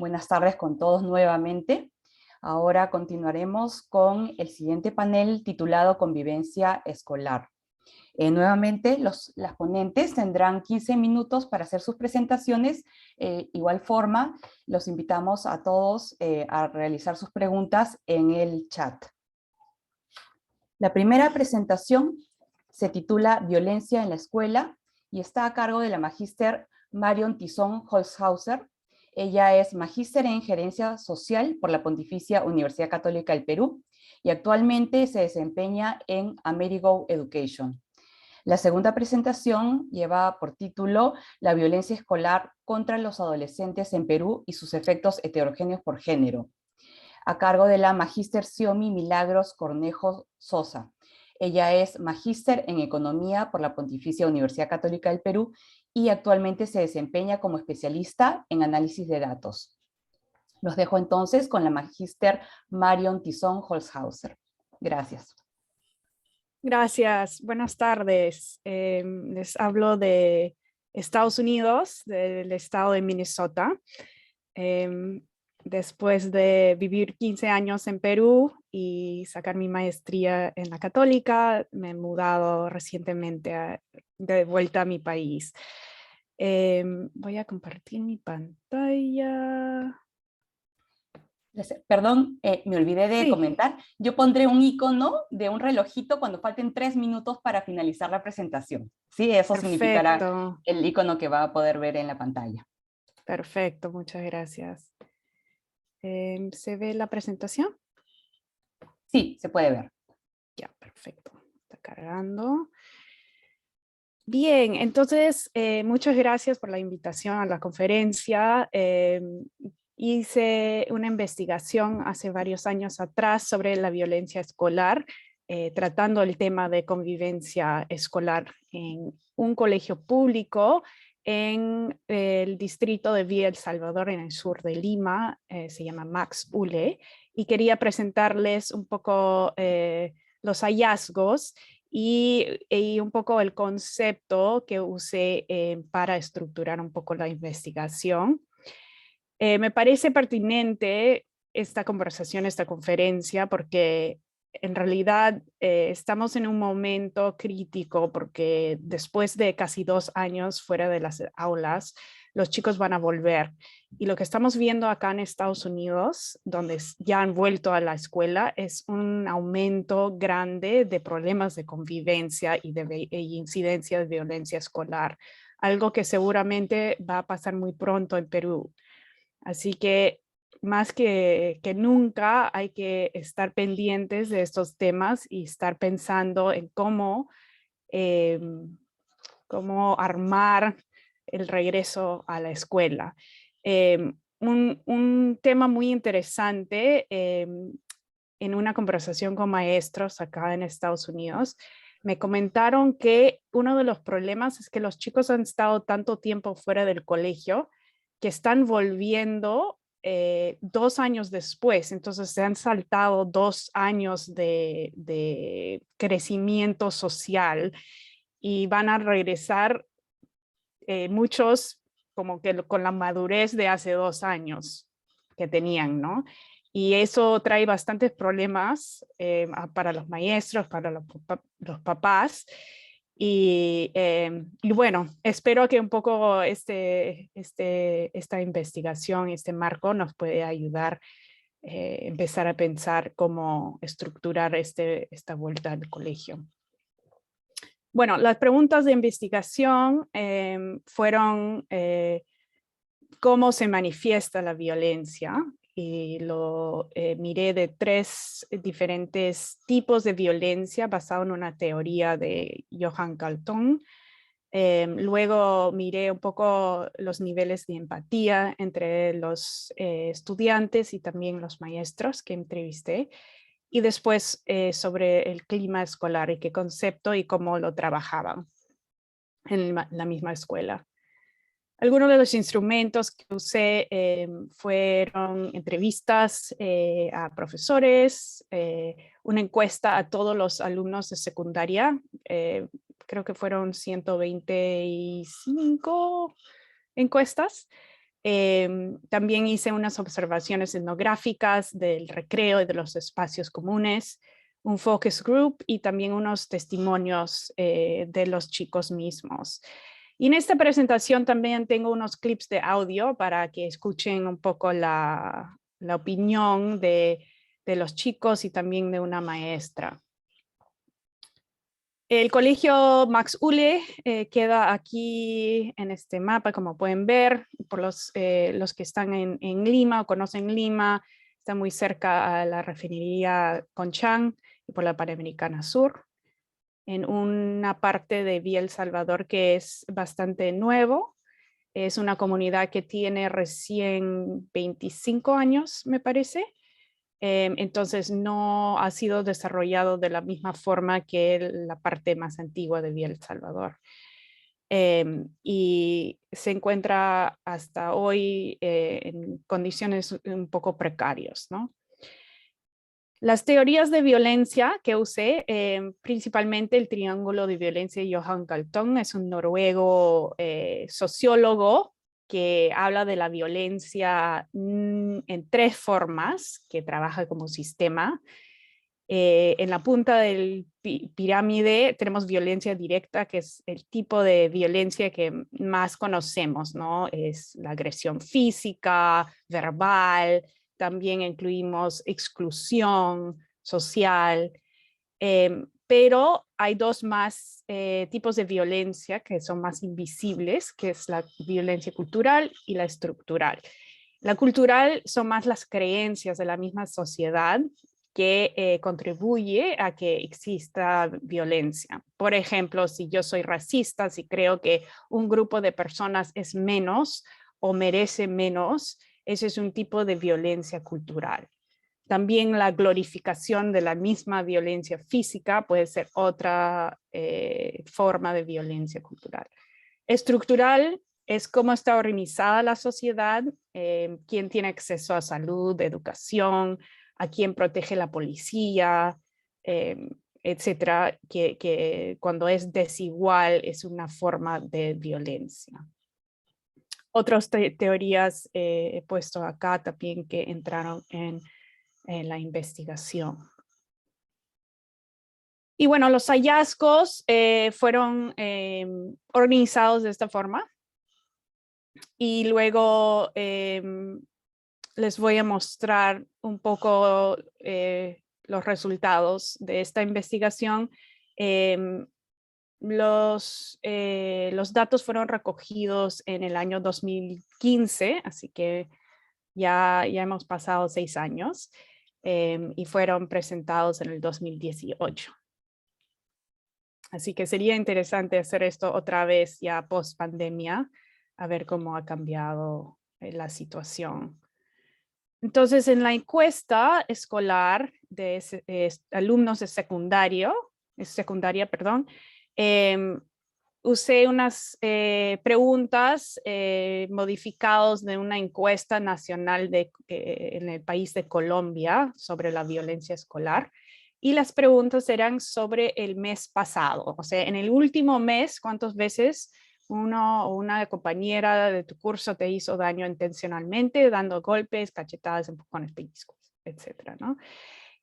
Buenas tardes con todos nuevamente. Ahora continuaremos con el siguiente panel titulado Convivencia Escolar. Nuevamente, las ponentes tendrán 15 minutos para hacer sus presentaciones. Igual forma, los invitamos a todos a realizar sus preguntas en el chat. La primera presentación se titula Violencia en la escuela y está a cargo de la magíster Marion Tizón Holzhauser. Ella es magíster en Gerencia Social por la Pontificia Universidad Católica del Perú y actualmente se desempeña en Amerigo Education. La segunda presentación lleva por título La violencia escolar contra los adolescentes en Perú y sus efectos heterogéneos por género, a cargo de la magíster Xiomi Milagros Cornejo Sosa. Ella es magíster en Economía por la Pontificia Universidad Católica del Perú y actualmente se desempeña como especialista en análisis de datos. Los dejo entonces con la magíster Marion Tizón Holzhauser. Gracias. Gracias, buenas tardes. Les hablo de Estados Unidos, del estado de Minnesota. Después de vivir 15 años en Perú y sacar mi maestría en la Católica, me he mudado recientemente de vuelta a mi país. Voy a compartir mi pantalla. Perdón, me olvidé de Sí, comentar. Yo pondré un icono de un relojito cuando falten 3 minutos para finalizar la presentación. Sí, eso significará perfecto. el icono que va a poder ver en la pantalla. Perfecto, muchas gracias. ¿Se ve la presentación? Sí, se puede ver. Ya, perfecto. Está cargando. Bien, entonces, muchas gracias por la invitación a la conferencia. Hice una investigación hace varios años atrás sobre la violencia escolar, tratando el tema de convivencia escolar en un colegio público en el distrito de Villa El Salvador, en el sur de Lima. Se llama Max Ule, y quería presentarles un poco los hallazgos y un poco el concepto que usé para estructurar un poco la investigación. Me parece pertinente esta conversación, esta conferencia, porque en realidad estamos en un momento crítico, porque después de casi 2 años fuera de las aulas, los chicos van a volver. Y lo que estamos viendo acá en Estados Unidos, donde ya han vuelto a la escuela, es un aumento grande de problemas de convivencia y de incidencia de violencia escolar, algo que seguramente va a pasar muy pronto en Perú. Así que más que nunca hay que estar pendientes de estos temas y estar pensando en cómo armar el regreso a la escuela. Un tema muy interesante en una conversación con maestros acá en Estados Unidos, me comentaron que uno de los problemas es que los chicos han estado tanto tiempo fuera del colegio que están volviendo 2 años después. Entonces se han saltado 2 años de crecimiento social y van a regresar muchos como que con la madurez de hace 2 años que tenían, ¿no? Y eso trae bastantes problemas para los maestros, para los papás. Y bueno, espero que un poco esta investigación, este marco nos puede ayudar a empezar a pensar cómo estructurar esta vuelta al colegio. Bueno, las preguntas de investigación fueron cómo se manifiesta la violencia, y lo miré de 3 diferentes tipos de violencia basado en una teoría de Johan Galtung. Luego miré un poco los niveles de empatía entre los estudiantes y también los maestros que entrevisté. Y después sobre el clima escolar y qué concepto y cómo lo trabajaban en la misma escuela. Algunos de los instrumentos que usé fueron entrevistas a profesores, una encuesta a todos los alumnos de secundaria, creo que fueron 125 encuestas, También hice unas observaciones etnográficas del recreo y de los espacios comunes, un focus group y también unos testimonios de los chicos mismos. Y en esta presentación también tengo unos clips de audio para que escuchen un poco la opinión de los chicos y también de una maestra. El colegio Max Uhle queda aquí en este mapa, como pueden ver, por los que están en Lima o conocen Lima, está muy cerca a la refinería Conchán y por la Panamericana Sur, en una parte de Villa El Salvador que es bastante nuevo. Es una comunidad que tiene recién 25 años, me parece. Entonces no ha sido desarrollado de la misma forma que la parte más antigua de Villa El Salvador. Y se encuentra hasta hoy en condiciones un poco precarias, ¿no? Las teorías de violencia que usé, principalmente el triángulo de violencia de Johan Galtung, es un noruego sociólogo que habla de la violencia en 3 formas, que trabaja como sistema. En la punta del pirámide tenemos violencia directa, que es el tipo de violencia que más conocemos, ¿no? Es la agresión física, verbal, también incluimos exclusión social, pero hay 2 más tipos de violencia que son más invisibles, que es la violencia cultural y la estructural. La cultural son más las creencias de la misma sociedad que contribuye a que exista violencia. Por ejemplo, si yo soy racista, si creo que un grupo de personas es menos o merece menos, ese es un tipo de violencia cultural. También la glorificación de la misma violencia física puede ser otra forma de violencia cultural. Estructural es cómo está organizada la sociedad, quién tiene acceso a salud, educación, a quién protege la policía, etcétera, que cuando es desigual es una forma de violencia. Otras teorías he puesto acá también que entraron en la investigación. Y bueno, los hallazgos fueron organizados de esta forma. Y luego les voy a mostrar un poco los resultados de esta investigación. Los datos fueron recogidos en el año 2015, así que ya hemos pasado 6 años y fueron presentados en el 2018. Así que sería interesante hacer esto otra vez ya post pandemia, a ver cómo ha cambiado la situación. Entonces, en la encuesta escolar de alumnos de secundaria, usé unas preguntas modificadas de una encuesta nacional en el país de Colombia sobre la violencia escolar. Y las preguntas eran sobre el mes pasado, o sea, en el último mes, ¿cuántas veces uno o una compañera de tu curso te hizo daño intencionalmente, dando golpes, cachetadas, empujones, pellizcos, etcétera, ¿no?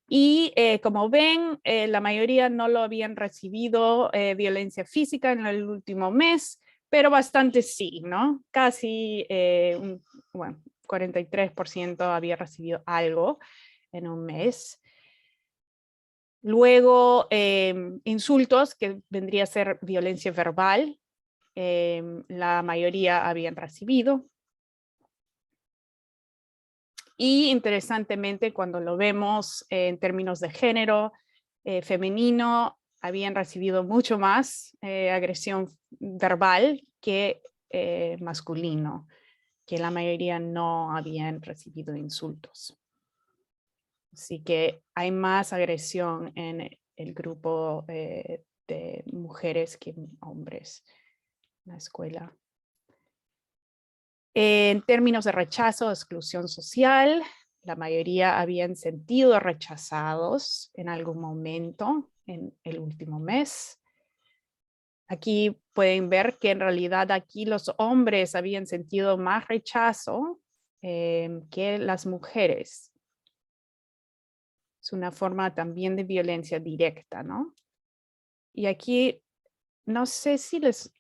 Y como ven, la mayoría no lo habían recibido violencia física en el último mes, pero bastante sí, ¿no? Casi, bueno, 43% había recibido algo en un mes. Luego, insultos, que vendría a ser violencia verbal, la mayoría habían recibido. Y interesantemente, cuando lo vemos en términos de género femenino, habían recibido mucho más agresión verbal que masculino, que la mayoría no habían recibido insultos. Así que hay más agresión en el grupo de mujeres que hombres en la escuela. En términos de rechazo o exclusión social, la mayoría habían sentido rechazados en algún momento en el último mes. Aquí pueden ver que en realidad aquí los hombres habían sentido más rechazo que las mujeres. Es una forma también de violencia directa, ¿no? Y aquí, no sé si les...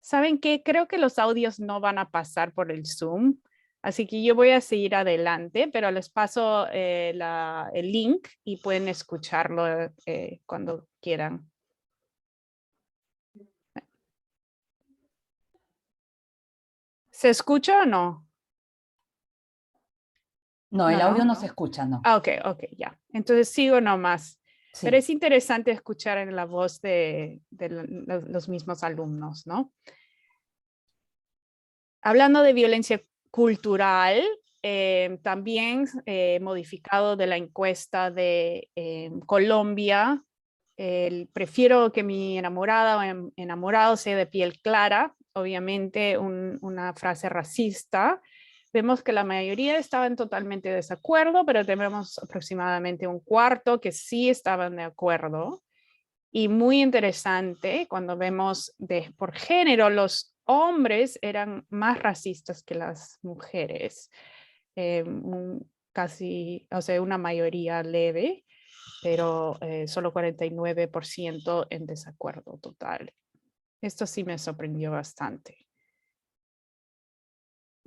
¿Saben qué? Creo que los audios no van a pasar por el Zoom, así que yo voy a seguir adelante, pero les paso el link y pueden escucharlo cuando quieran. ¿Se escucha o no? No, el audio no se escucha, no. Ah, ok, ya. Entonces sigo nomás. Pero Sí. es interesante escuchar en la voz de los mismos alumnos, ¿no? Hablando de violencia cultural, también modificado de la encuesta de Colombia, prefiero que mi enamorada o enamorado sea de piel clara, obviamente una frase racista. Vemos que la mayoría estaban totalmente de desacuerdo, pero tenemos aproximadamente un cuarto que sí estaban de acuerdo. Y muy interesante, cuando vemos por género, los hombres eran más racistas que las mujeres. Casi, o sea, una mayoría leve, pero solo 49% en desacuerdo total. Esto sí me sorprendió bastante.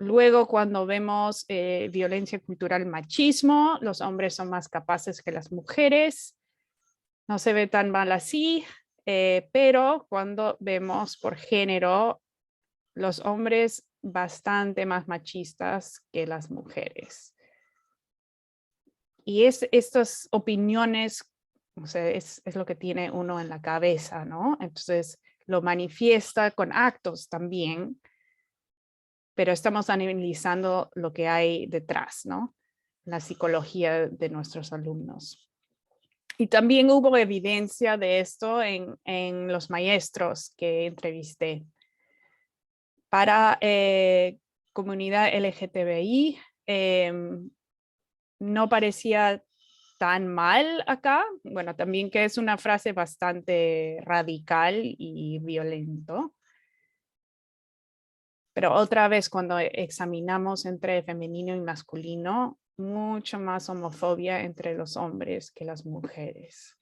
Luego, cuando vemos violencia cultural, machismo, los hombres son más capaces que las mujeres. No se ve tan mal así, pero cuando vemos por género, los hombres bastante más machistas que las mujeres. Y estas opiniones, o sea, es lo que tiene uno en la cabeza, ¿no? Entonces lo manifiesta con actos también, pero estamos analizando lo que hay detrás, ¿no? La psicología de nuestros alumnos. Y también hubo evidencia de esto en los maestros que entrevisté. Para comunidad LGTBI, no parecía tan mal acá. Bueno, también que es una frase bastante radical y violento. Pero otra vez, cuando examinamos entre femenino y masculino, mucho más homofobia entre los hombres que las mujeres.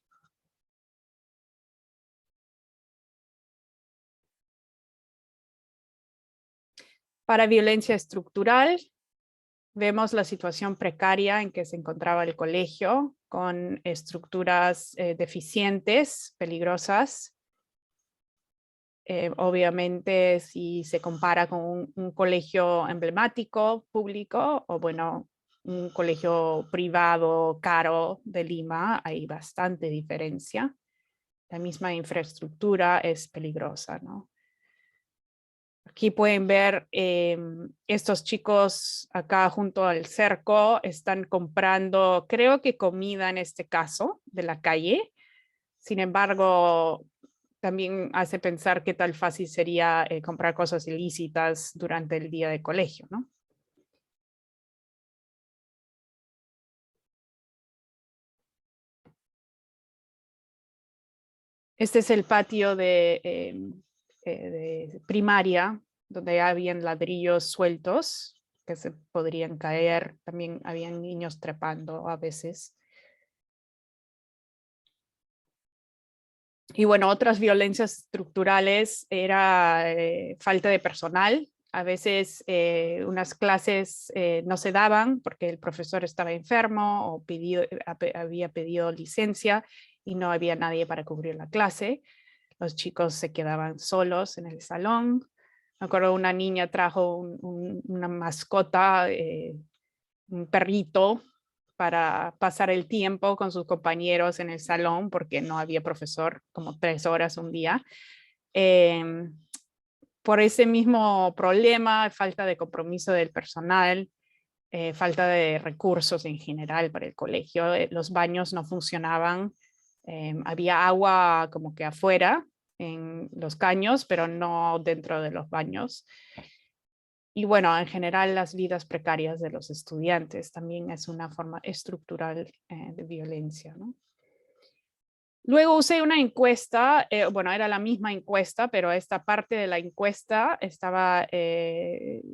Para violencia estructural, vemos la situación precaria en que se encontraba el colegio, con estructuras deficientes, peligrosas. Obviamente, si se compara con un colegio emblemático, público, o bueno, un colegio privado caro de Lima, hay bastante diferencia. La misma infraestructura es peligrosa, ¿no? Aquí pueden ver estos chicos acá junto al cerco están comprando, creo que comida en este caso, de la calle. Sin embargo, también hace pensar qué tal fácil sería comprar cosas ilícitas durante el día de colegio, ¿no? Este es el patio de primaria, donde habían ladrillos sueltos que se podrían caer. También habían niños trepando a veces. Y bueno, otras violencias estructurales era falta de personal. A veces unas clases no se daban porque el profesor estaba enfermo o había pedido licencia y no había nadie para cubrir la clase. Los chicos se quedaban solos en el salón. Me acuerdo una niña trajo una mascota, un perrito, para pasar el tiempo con sus compañeros en el salón porque no había profesor, como 3 horas un día. Por ese mismo problema, falta de compromiso del personal, falta de recursos en general para el colegio, los baños no funcionaban, había agua como que afuera en los caños, pero no dentro de los baños. Y bueno, en general las vidas precarias de los estudiantes también es una forma estructural de violencia, ¿no? Luego usé una encuesta, bueno, era la misma encuesta, pero esta parte de la encuesta estaba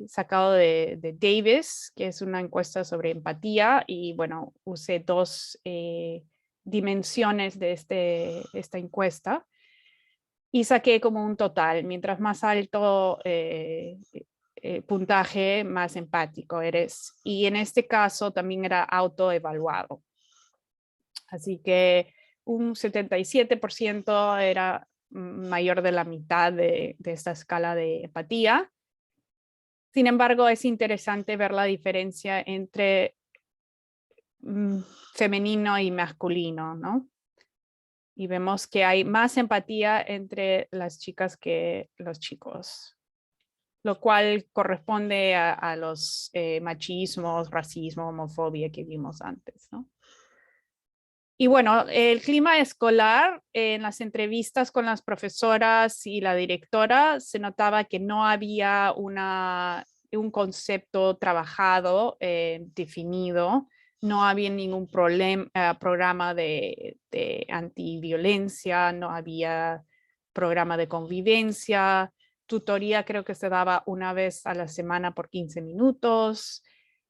sacado de Davis, que es una encuesta sobre empatía, y bueno, usé dos dimensiones de esta encuesta y saqué como un total. Mientras más alto puntaje, más empático eres. Y en este caso también era autoevaluado. Así que un 77% era mayor de la mitad de esta escala de empatía. Sin embargo, es interesante ver la diferencia entre femenino y masculino, ¿no? Y vemos que hay más empatía entre las chicas que los chicos, lo cual corresponde a los machismos, racismo, homofobia que vimos antes, ¿no? Y bueno, el clima escolar, en las entrevistas con las profesoras y la directora, se notaba que no había un concepto trabajado, definido, no había ningún programa de antiviolencia, no había programa de convivencia, tutoría creo que se daba una vez a la semana por 15 minutos,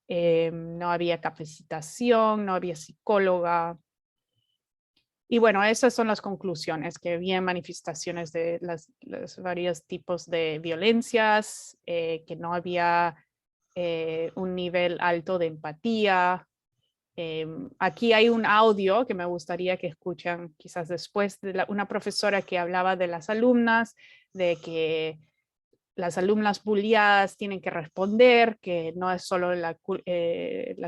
no había capacitación, no había psicóloga. Y bueno, esas son las conclusiones, que había manifestaciones de los varios tipos de violencias, que no había un nivel alto de empatía. Aquí hay un audio que me gustaría que escuchen quizás después de una profesora que hablaba de las alumnas, de que las alumnas bulliadas tienen que responder, que no es solo la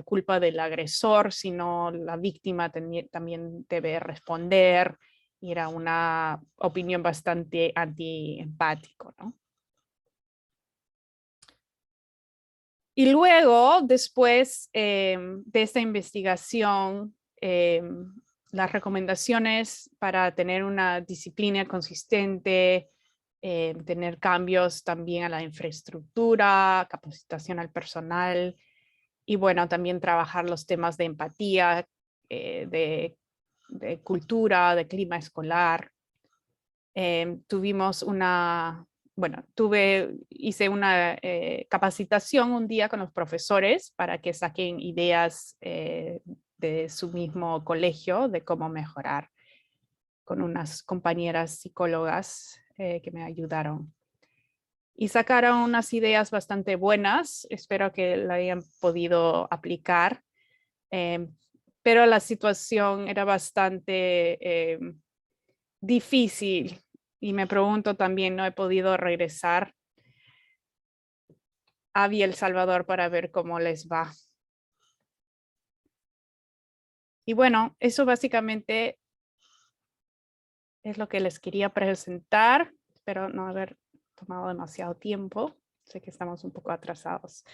culpa del agresor, sino la víctima también debe responder. Y era una opinión bastante antiempático, ¿no? Y luego, después de esta investigación, las recomendaciones para tener una disciplina consistente, tener cambios también a la infraestructura, capacitación al personal y bueno, también trabajar los temas de empatía, de cultura, de clima escolar. Tuvimos hice una capacitación un día con los profesores para que saquen ideas de su mismo colegio de cómo mejorar, con unas compañeras psicólogas que me ayudaron. Y sacaron unas ideas bastante buenas, espero que la hayan podido aplicar, pero la situación era bastante difícil y me pregunto también, no he podido regresar a El Salvador para ver cómo les va. Y bueno, eso básicamente es lo que les quería presentar. Espero no haber tomado demasiado tiempo. Sé que estamos un poco atrasados.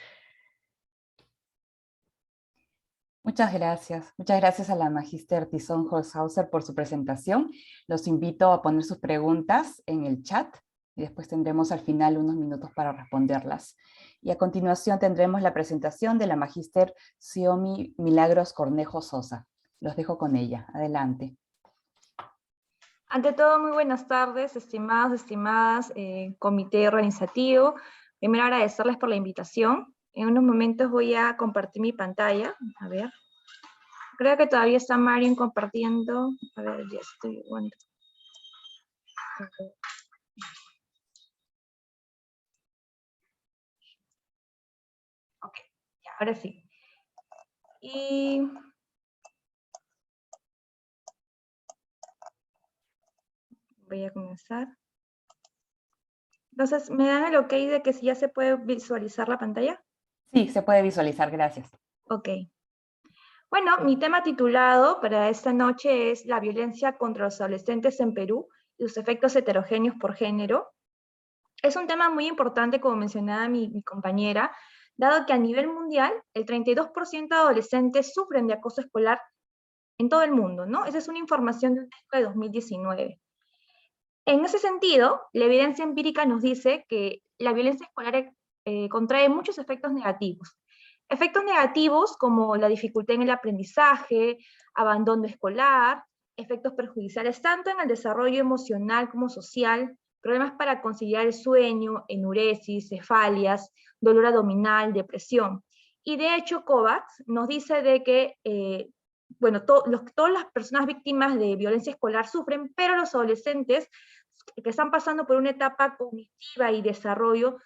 Muchas gracias. Muchas gracias a la Magíster Tizón Holzhauser por su presentación. Los invito a poner sus preguntas en el chat y después tendremos al final unos minutos para responderlas. Y a continuación tendremos la presentación de la Magíster Xiomi Milagros Cornejo Sosa. Los dejo con ella. Adelante. Ante todo, muy buenas tardes, estimados, estimadas, comité organizativo. Primero agradecerles por la invitación. En unos momentos voy a compartir mi pantalla. A ver. Creo que todavía está Marian compartiendo. A ver, ya estoy. Bueno. Ok, ya, ahora sí. Y voy a comenzar. Entonces, ¿me dan el ok de que ya se puede visualizar la pantalla? Sí, se puede visualizar, gracias. Ok. Bueno, mi tema titulado para esta noche es la violencia contra los adolescentes en Perú y sus efectos heterogéneos por género. Es un tema muy importante, como mencionaba mi compañera, dado que a nivel mundial el 32% de adolescentes sufren de acoso escolar en todo el mundo, ¿no? Esa es una información de 2019. En ese sentido, la evidencia empírica nos dice que la violencia escolar contrae muchos efectos negativos. Efectos negativos como la dificultad en el aprendizaje, abandono escolar, efectos perjudiciales tanto en el desarrollo emocional como social, problemas para conciliar el sueño, enuresis, cefalias, dolor abdominal, depresión. Y de hecho, COVAX nos dice de que, bueno, todas las personas víctimas de violencia escolar sufren, pero los adolescentes que están pasando por una etapa cognitiva y desarrollo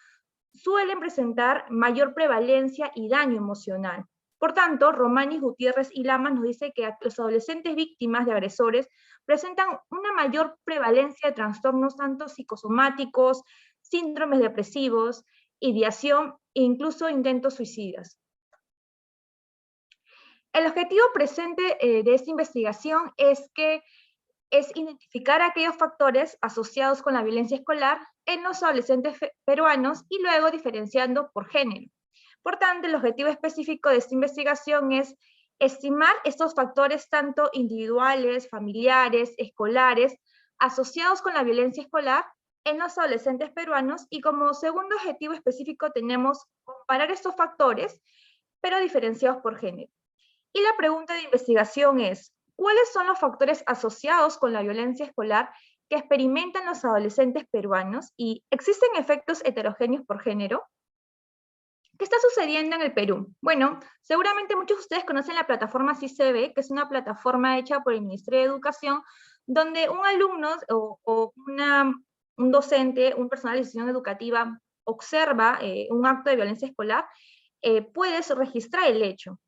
suelen presentar mayor prevalencia y daño emocional. Por tanto, Romanis, Gutiérrez y Lamas nos dice que los adolescentes víctimas de agresores presentan una mayor prevalencia de trastornos tanto psicosomáticos, síndromes depresivos, ideación e incluso intentos suicidas. El objetivo presente de esta investigación es identificar aquellos factores asociados con la violencia escolar en los adolescentes peruanos y luego diferenciando por género. Por tanto, el objetivo específico de esta investigación es estimar estos factores tanto individuales, familiares, escolares, asociados con la violencia escolar en los adolescentes peruanos, y como segundo objetivo específico tenemos comparar estos factores, pero diferenciados por género. Y la pregunta de investigación es, ¿cuáles son los factores asociados con la violencia escolar que experimentan los adolescentes peruanos? ¿Y existen efectos heterogéneos por género? ¿Qué está sucediendo en el Perú? Bueno, seguramente muchos de ustedes conocen la plataforma CICB, que es una plataforma hecha por el Ministerio de Educación, donde un alumno o un docente, un personal de institución educativa observa un acto de violencia escolar, puedes registrar el hecho.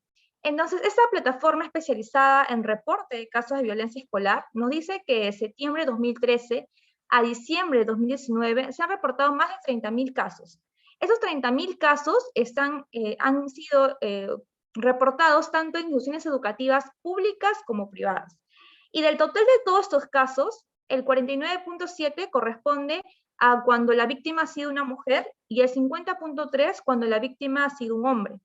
Entonces, esta plataforma especializada en reporte de casos de violencia escolar nos dice que de septiembre de 2013 a diciembre de 2019 se han reportado más de 30.000 casos. Esos 30.000 casos han sido reportados tanto en instituciones educativas públicas como privadas. Y del total de todos estos casos, el 49.7 corresponde a cuando la víctima ha sido una mujer y el 50.3 cuando la víctima ha sido un hombre.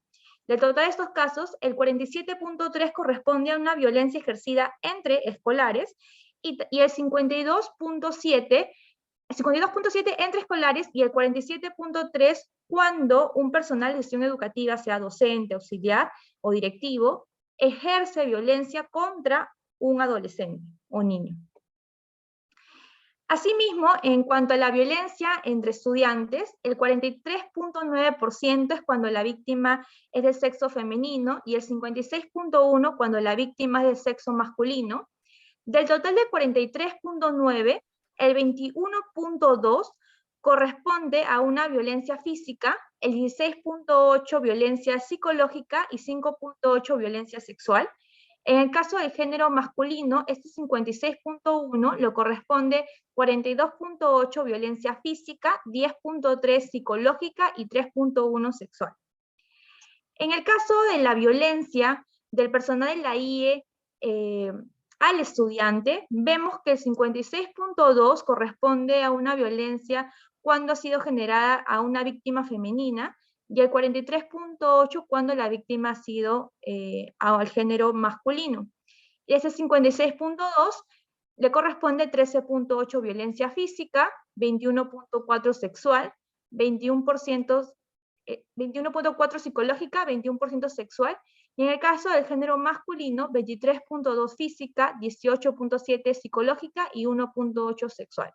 Del total de estos casos, el 47.3 corresponde a una violencia ejercida entre escolares y el 52.7 entre escolares y el 47.3 cuando un personal de gestión educativa, sea docente, auxiliar o directivo, ejerce violencia contra un adolescente o niño. Asimismo, en cuanto a la violencia entre estudiantes, el 43.9% es cuando la víctima es del sexo femenino y el 56.1% cuando la víctima es del sexo masculino. Del total de 43.9%, el 21.2% corresponde a una violencia física, el 16.8% violencia psicológica y 5.8% violencia sexual. En el caso del género masculino, este 56.1 lo corresponde 42.8 violencia física, 10.3 psicológica y 3.1 sexual. En el caso de la violencia del personal de la IE al estudiante, vemos que el 56.2 corresponde a una violencia cuando ha sido generada a una víctima femenina, y el 43.8 cuando la víctima ha sido al género masculino. Y ese 56.2 le corresponde 13.8 violencia física, 21.4 sexual, 21.4 psicológica, 21% sexual, y en el caso del género masculino, 23.2 física, 18.7 psicológica y 1.8 sexual.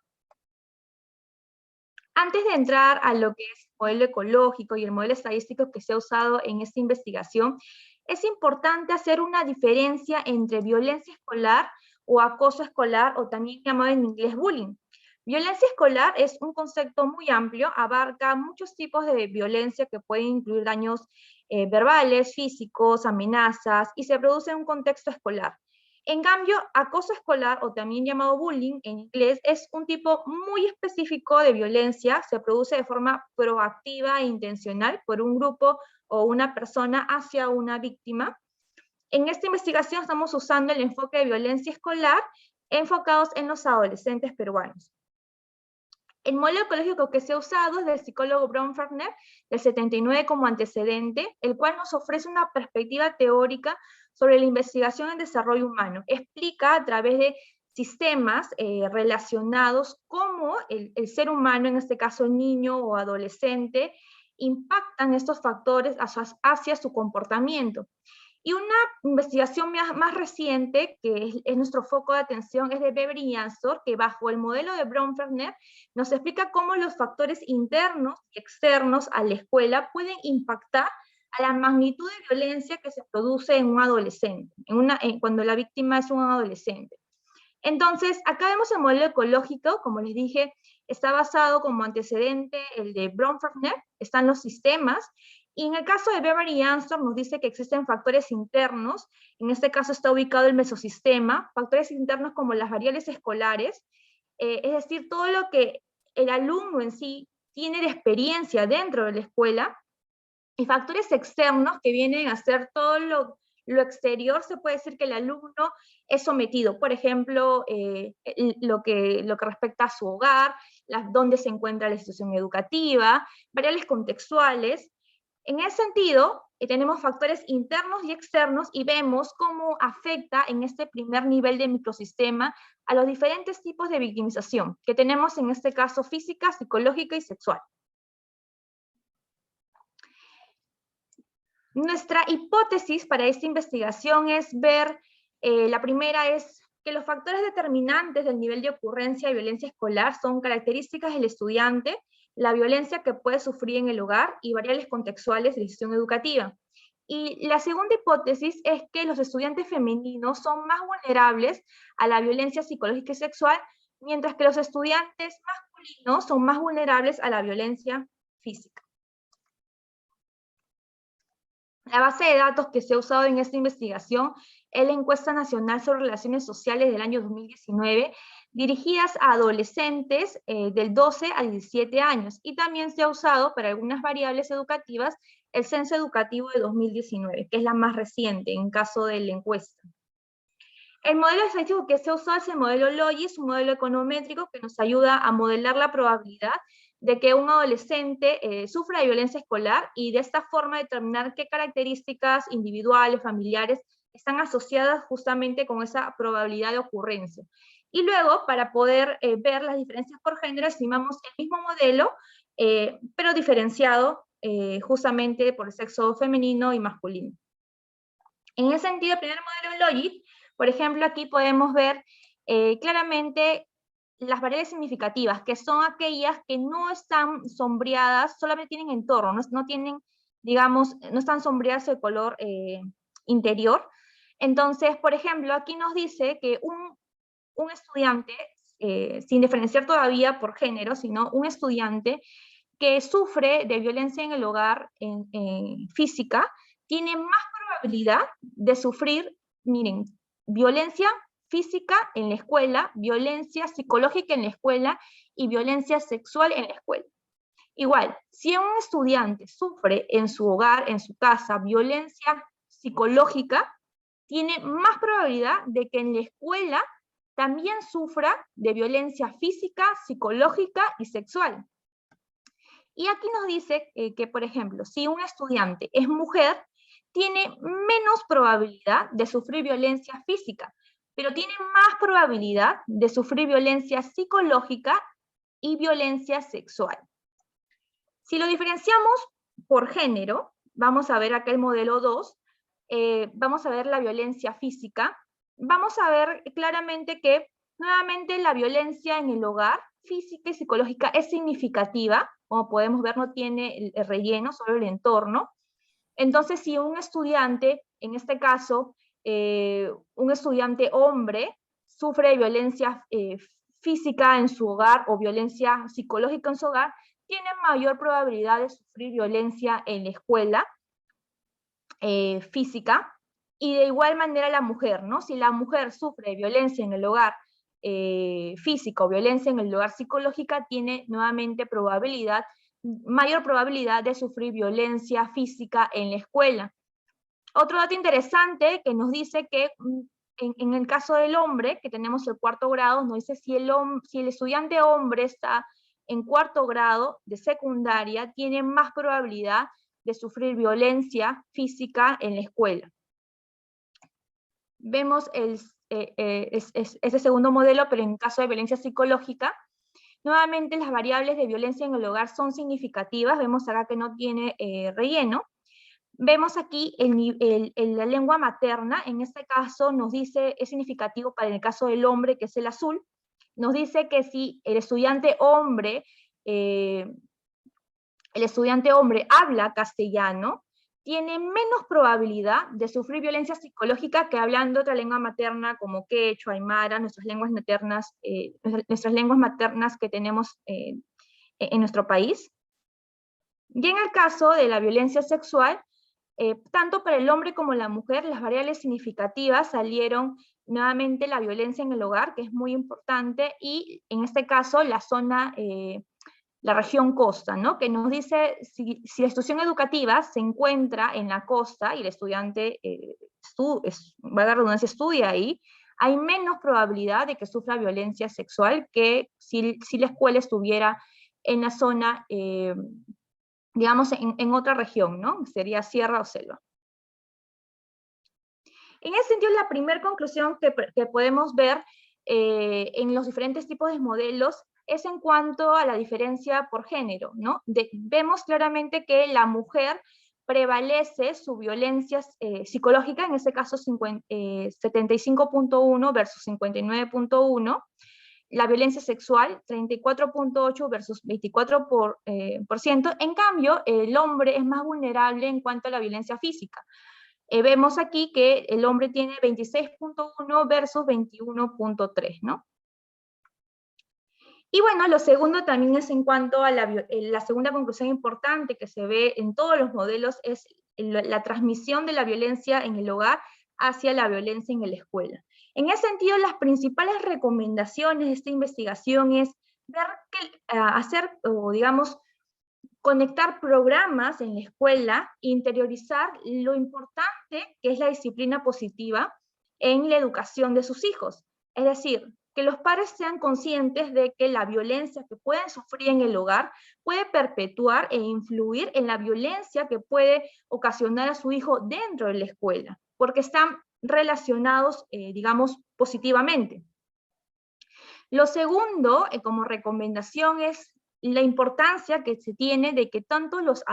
Antes de entrar a lo que es el modelo ecológico y el modelo estadístico que se ha usado en esta investigación, es importante hacer una diferencia entre violencia escolar o acoso escolar, o también llamado en inglés bullying. Violencia escolar es un concepto muy amplio, abarca muchos tipos de violencia que pueden incluir daños verbales, físicos, amenazas, y se produce en un contexto escolar. En cambio, acoso escolar, o también llamado bullying en inglés, es un tipo muy específico de violencia, se produce de forma proactiva e intencional por un grupo o una persona hacia una víctima. En esta investigación estamos usando el enfoque de violencia escolar enfocados en los adolescentes peruanos. El modelo ecológico que se ha usado es del psicólogo Braunfagner, del 79 como antecedente, el cual nos ofrece una perspectiva teórica sobre la investigación en desarrollo humano. Explica a través de sistemas relacionados cómo el ser humano, en este caso niño o adolescente, impactan estos factores hacia su comportamiento. Y una investigación más reciente, que es nuestro foco de atención, es de Weber y Jansdorf, que bajo el modelo de Braunfels nos explica cómo los factores internos y externos a la escuela pueden impactar a la magnitud de violencia que se produce en un adolescente, cuando la víctima es un adolescente. Entonces, acá vemos el modelo ecológico, como les dije, está basado como antecedente el de Braunfels, están los sistemas, y en el caso de Weber y Jansdorf nos dice que existen factores internos, en este caso está ubicado el mesosistema, factores internos como las variables escolares, es decir, todo lo que el alumno en sí tiene de experiencia dentro de la escuela, y factores externos que vienen a ser todo lo exterior. Se puede decir que el alumno es sometido, por ejemplo, lo que respecta a su hogar, dónde se encuentra la institución educativa, variables contextuales. En ese sentido, tenemos factores internos y externos y vemos cómo afecta en este primer nivel de microsistema a los diferentes tipos de victimización que tenemos en este caso física, psicológica y sexual. Nuestra hipótesis para esta investigación es ver, la primera es que los factores determinantes del nivel de ocurrencia de violencia escolar son características del estudiante, la violencia que puede sufrir en el hogar y variables contextuales de la institución educativa. Y la segunda hipótesis es que los estudiantes femeninos son más vulnerables a la violencia psicológica y sexual, mientras que los estudiantes masculinos son más vulnerables a la violencia física. La base de datos que se ha usado en esta investigación es la Encuesta Nacional sobre Relaciones Sociales del año 2019, dirigidas a adolescentes del 12 a 17 años, y también se ha usado para algunas variables educativas el Censo Educativo de 2019, que es la más reciente en caso de la encuesta. El modelo estadístico que se ha usado es el modelo Logis, un modelo econométrico que nos ayuda a modelar la probabilidad de que un adolescente sufra de violencia escolar y de esta forma determinar qué características individuales, familiares, están asociadas justamente con esa probabilidad de ocurrencia. Y luego, para poder ver las diferencias por género, estimamos el mismo modelo, pero diferenciado justamente por el sexo femenino y masculino. En ese sentido, el primer modelo Logis, por ejemplo, aquí podemos ver claramente las variables significativas, que son aquellas que no están sombreadas, solamente tienen entorno, no tienen, digamos, no están sombreadas de color interior. Entonces, por ejemplo, aquí nos dice que un estudiante, sin diferenciar todavía por género, sino un estudiante que sufre de violencia en el hogar física, tiene más probabilidad de sufrir, miren, violencia física en la escuela, violencia psicológica en la escuela y violencia sexual en la escuela. Igual, si un estudiante sufre en su hogar, en su casa, violencia psicológica, tiene más probabilidad de que en la escuela también sufra de violencia física, psicológica y sexual. Y aquí nos dice que, por ejemplo, si un estudiante es mujer, tiene menos probabilidad de sufrir violencia física, pero tiene más probabilidad de sufrir violencia psicológica y violencia sexual. Si lo diferenciamos por género, vamos a ver acá el modelo 2, vamos a ver la violencia física, vamos a ver claramente que nuevamente la violencia en el hogar, física y psicológica, es significativa, como podemos ver no tiene el relleno, solo el entorno. Entonces, si un estudiante, en este caso, un estudiante hombre, sufre de violencia física en su hogar o violencia psicológica en su hogar, tiene mayor probabilidad de sufrir violencia en la escuela física, y de igual manera la mujer, ¿no? Si la mujer sufre de violencia en el hogar física o violencia en el hogar psicológica, tiene nuevamente mayor probabilidad de sufrir violencia física en la escuela. Otro dato interesante que nos dice que en el caso del hombre, que tenemos el 4º grado, nos dice si el estudiante hombre está en 4º grado de secundaria, tiene más probabilidad de sufrir violencia física en la escuela. Vemos ese segundo modelo, pero en caso de violencia psicológica, nuevamente las variables de violencia en el hogar son significativas, vemos acá que no tiene relleno. Vemos aquí la lengua materna, en este caso nos dice, es significativo para el caso del hombre, que es el azul, nos dice que si el estudiante hombre habla castellano, tiene menos probabilidad de sufrir violencia psicológica que hablando otra lengua materna como quechua, aymara, nuestras lenguas maternas que tenemos en nuestro país. Y en el caso de la violencia sexual, tanto para el hombre como la mujer, las variables significativas salieron nuevamente la violencia en el hogar, que es muy importante, y en este caso la zona, la región costa, ¿no? Que nos dice si la institución educativa se encuentra en la costa y el estudiante, valga la redundancia, estudia ahí, hay menos probabilidad de que sufra violencia sexual que si la escuela estuviera en la zona, digamos, en otra región, ¿no? Sería sierra o selva. En ese sentido, la primera conclusión que podemos ver en los diferentes tipos de modelos es en cuanto a la diferencia por género, ¿no? Vemos claramente que la mujer prevalece su violencia psicológica, en este caso 75.1 versus 59.1, la violencia sexual 34.8 versus 24%, en cambio el hombre es más vulnerable en cuanto a la violencia física. Vemos aquí que el hombre tiene 26.1 versus 21.3, ¿no? Y bueno, lo segundo también es en cuanto a la segunda conclusión importante que se ve en todos los modelos es la transmisión de la violencia en el hogar hacia la violencia en la escuela. En ese sentido, las principales recomendaciones de esta investigación es ver hacer, o digamos, conectar programas en la escuela, interiorizar lo importante que es la disciplina positiva en la educación de sus hijos. Es decir, que los padres sean conscientes de que la violencia que pueden sufrir en el hogar puede perpetuar e influir en la violencia que puede ocasionar a su hijo dentro de la escuela, porque están relacionados, digamos, positivamente. Lo segundo, como recomendación, es la importancia que se tiene de que tanto los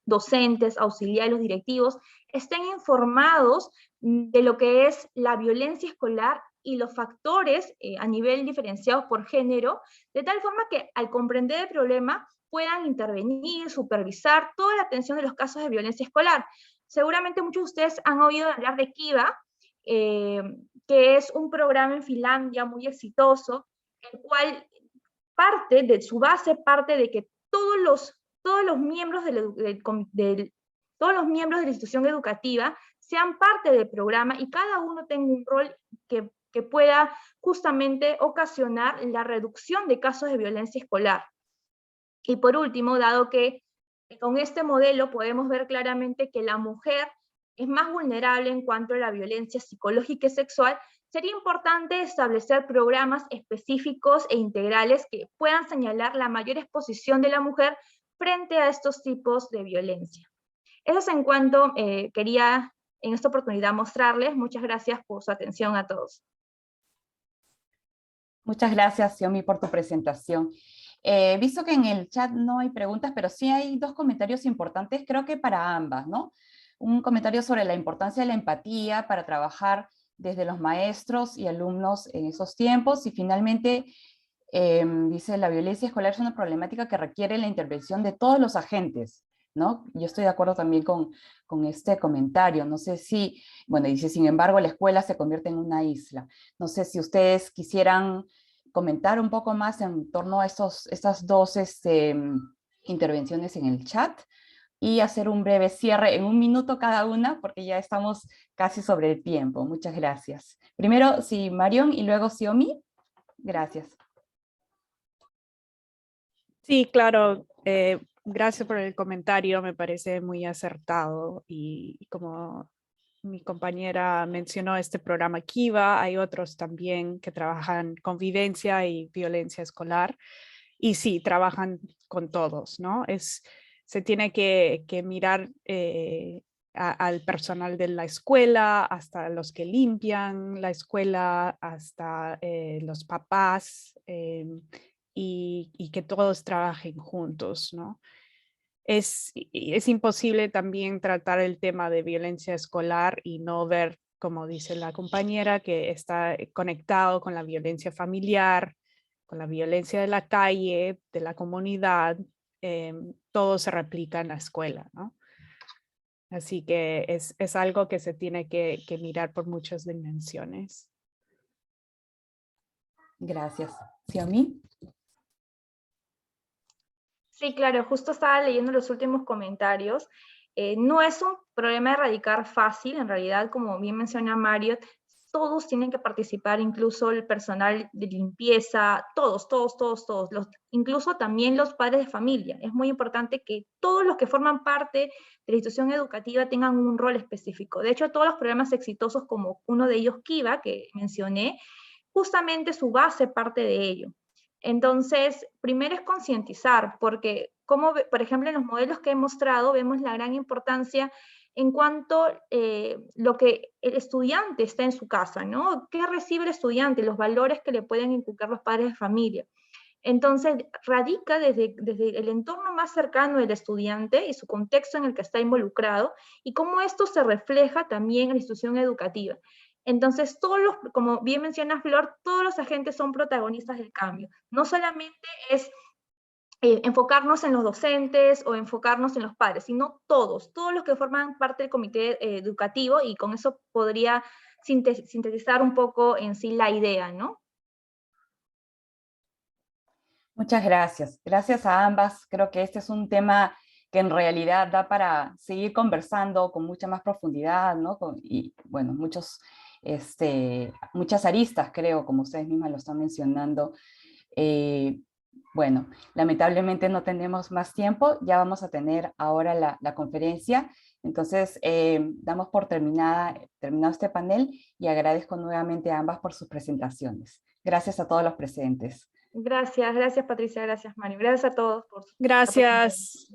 docentes, auxiliares, los directivos, estén informados de lo que es la violencia escolar y los factores a nivel diferenciados por género, de tal forma que al comprender el problema puedan intervenir, supervisar toda la atención de los casos de violencia escolar. Seguramente muchos de ustedes han oído hablar de Kiva, que es un programa en Finlandia muy exitoso, el cual parte de su base, parte de que todos los miembros todos los miembros de la institución educativa sean parte del programa y cada uno tenga un rol que pueda justamente ocasionar la reducción de casos de violencia escolar. Y por último, dado que con este modelo podemos ver claramente que la mujer es más vulnerable en cuanto a la violencia psicológica y sexual, sería importante establecer programas específicos e integrales que puedan señalar la mayor exposición de la mujer frente a estos tipos de violencia. Eso es en cuanto quería en esta oportunidad mostrarles. Muchas gracias por su atención a todos. Muchas gracias, Xiaomi, por tu presentación. Visto que en el chat no hay preguntas, pero sí hay dos comentarios importantes, creo que para ambas, ¿no? Un comentario sobre la importancia de la empatía para trabajar desde los maestros y alumnos en esos tiempos, y finalmente dice, la violencia escolar es una problemática que requiere la intervención de todos los agentes, ¿no? Yo estoy de acuerdo también con este comentario. No sé si, bueno, dice, sin embargo, la escuela se convierte en una isla. No sé si ustedes quisieran comentar un poco más en torno a estas dos intervenciones en el chat y hacer un breve cierre en 1 minuto cada una, porque ya estamos casi sobre el tiempo. Muchas gracias. Primero, sí, Marion, y luego Xiaomi. Gracias. Sí, claro. Gracias por el comentario, me parece muy acertado y como mi compañera mencionó este programa Kiva, hay otros también que trabajan convivencia y violencia escolar y sí, trabajan con todos, ¿no? Se tiene que mirar al personal de la escuela, hasta los que limpian la escuela, hasta los papás, y que todos trabajen juntos, ¿no? es imposible también tratar el tema de violencia escolar y no ver, como dice la compañera, que está conectado con la violencia familiar, con la violencia de la calle, de la comunidad. Todo se replica en la escuela, ¿no? Así que es algo que se tiene que mirar por muchas dimensiones. Gracias. Xiaomi. Sí, claro, justo estaba leyendo los últimos comentarios. No es un problema de erradicar fácil, en realidad, como bien menciona Mario, todos tienen que participar, incluso el personal de limpieza, todos, incluso también los padres de familia. Es muy importante que todos los que forman parte de la institución educativa tengan un rol específico. De hecho, todos los programas exitosos, como uno de ellos, Kiva, que mencioné, justamente su base parte de ello. Entonces, primero es concientizar, porque como, por ejemplo, en los modelos que he mostrado, vemos la gran importancia en cuanto lo que el estudiante está en su casa, ¿no? ¿Qué recibe el estudiante? Los valores que le pueden inculcar los padres de familia. Entonces, radica desde el entorno más cercano del estudiante y su contexto en el que está involucrado, y cómo esto se refleja también en la institución educativa. Entonces, como bien menciona Flor, todos los agentes son protagonistas del cambio. No solamente es enfocarnos en los docentes o enfocarnos en los padres, sino todos los que forman parte del comité educativo, y con eso podría sintetizar un poco en sí la idea, ¿no? Muchas gracias. Gracias a ambas. Creo que este es un tema que en realidad da para seguir conversando con mucha más profundidad, ¿no? Y bueno, muchas aristas, creo, como ustedes mismas lo están mencionando. Bueno, lamentablemente no tenemos más tiempo, ya vamos a tener ahora la conferencia, entonces damos por terminado este panel y agradezco nuevamente a ambas por sus presentaciones. Gracias a todos los presentes. Gracias Patricia, gracias Mario, gracias a todos por su Gracias.